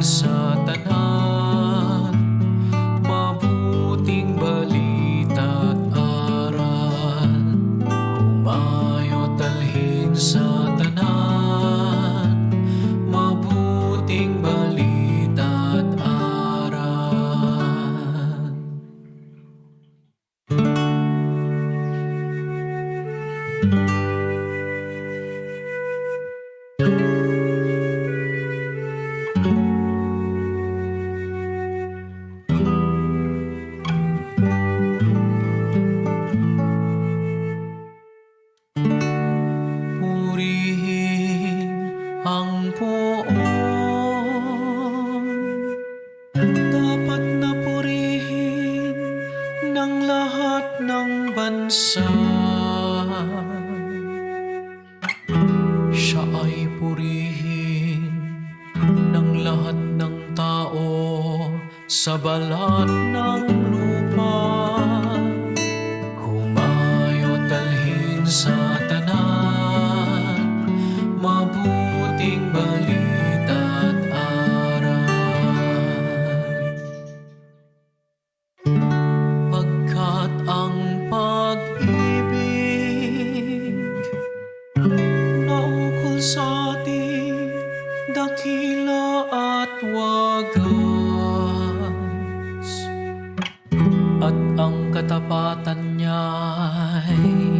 sa tanan, mabuting balita't aral. Humayo't dalhin sa tanan, mabuting balita't aral. Purihin ang Poon, dapat na purihin ng lahat ng bansa. Siya ay purihin ng lahat ng tao sa balat ng lupa. Humayo't dalhin sa tanan, mabuting balita't aral. Pagkat ang pag-ibig naukol sa atin, dakila at wagas, at ang katapatan niya'y